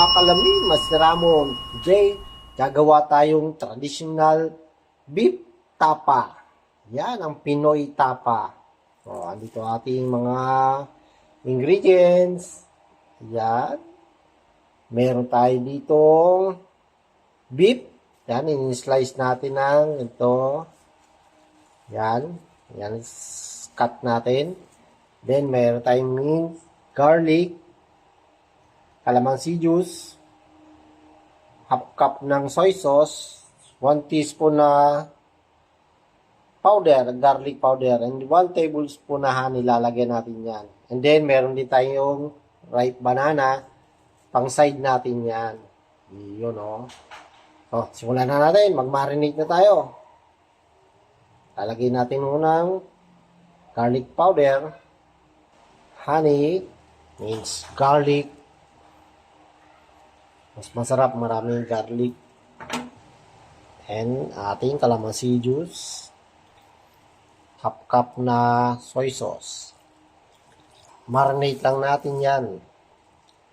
mga kalami, Master Ramon J, gagawa tayong traditional beef tapa. Yan ang Pinoy tapa. So, andito ating mga ingredients. Yan. Meron tayo ditong beef. Yan, in-slice natin ng ito. Yan. Yan, cut natin. Then, meron tayong minced garlic, calamansi juice, half cup ng soy sauce, 1 teaspoon na powder, garlic powder, and 1 tablespoon na honey, lalagyan natin yan. And then, meron din tayong ripe banana, pang side natin yan. Yun, o. So, simulan na natin. Mag-marinate na tayo. Lalagyan natin unang garlic powder, honey, minced garlic. Mas masarap, maraming garlic. And ating calamansi juice. Half cup na soy sauce. Marinate lang natin yan.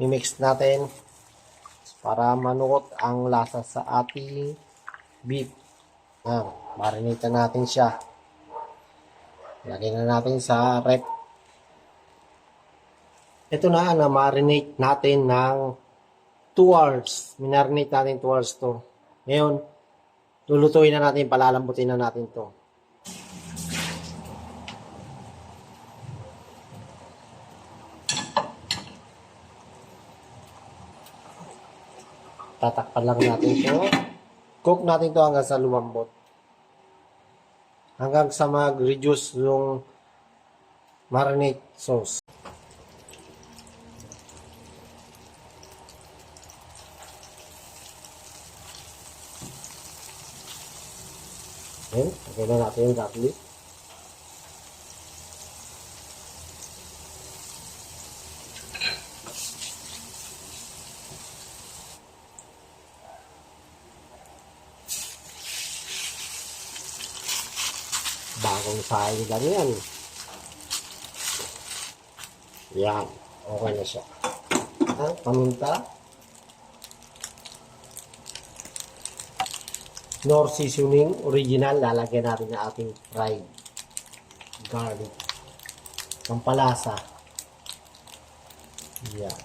I-mix natin para manuot ang lasa sa ating beef. Marinate natin siya. Lagyan na natin sa rep. Ito na marinate natin ng 2 hours. Minarinate natin 2 hours to. Ngayon, lulutuin na natin, palalambutin na natin to. Tatakpan lang natin to. Cook natin to hanggang sa lumambot. Hanggang sa mag-reduce yung marinade sauce. Ayan, lagyan na natin yung garlic. Bagong sayo lang yan. Yan, okay na siya. Paminta. Nor seasoning original, lalagyan natin ng ating fried garlic. Pampalasa. Yan.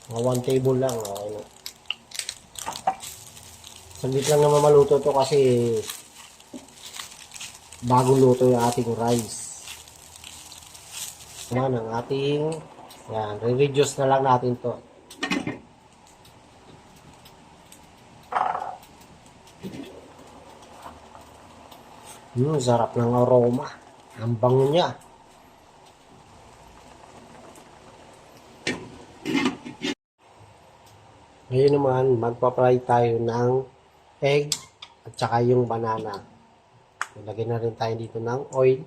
Mga 1 table lang. Okay na. Saglit lang naman maluto to kasi bagong luto yung ating rice. Naman ang ating, yan, re-reduce na lang natin to. Sarap ng aroma. Ang bango niya. Ngayon naman, magpa-fry tayo ng egg at saka yung banana. Lagyan na rin tayo dito ng oil.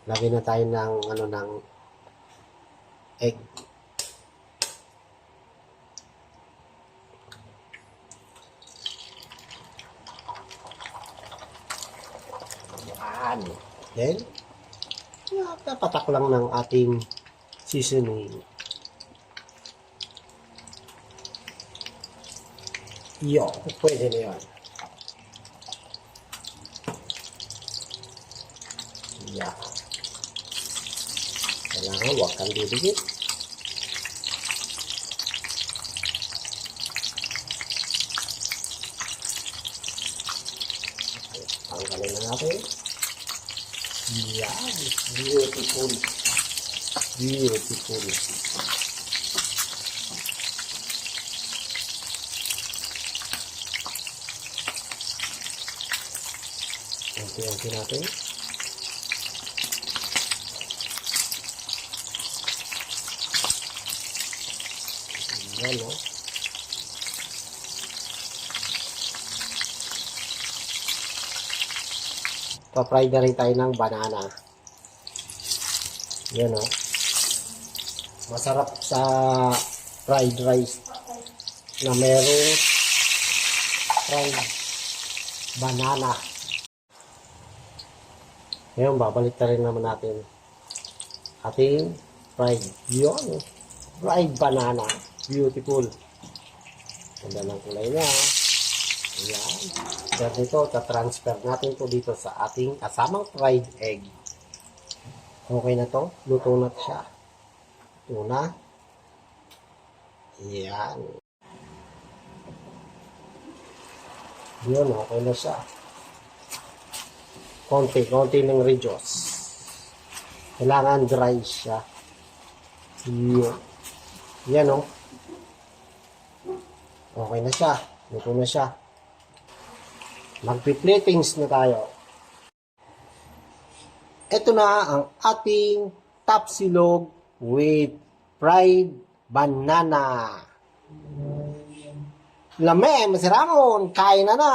Lagyan na tayo ng ng egg. Yan. Then, patak lang ng ating seasoning. Yo, pwede na yan. Yan. Kailangan huwag kang didikit. Tanggalin na natin. Yan. Beautiful. Beautiful. Unti-unti natin. Yan, no? Pa-fry na rin tayo ng banana. Yan, no? Masarap sa fried rice na merong fried banana. Ngayon, babalik na rin naman natin ating fried. Yun. Fried banana. Beautiful. Ganda ng kulay niya. Ayan. Then ito, tatransfer natin to dito sa ating kasamang fried egg. Okay na to. Luto na siya. Luto na. Ayan. Yun, okay na siya. Konti ng reduce. Kailangan dry siya. Yun. Yan, oh. Okay na siya. Luto na siya. Magpi-platings na tayo. Ito na ang ating tapsilog with fried banana. Lame, masiramon. Kain na na.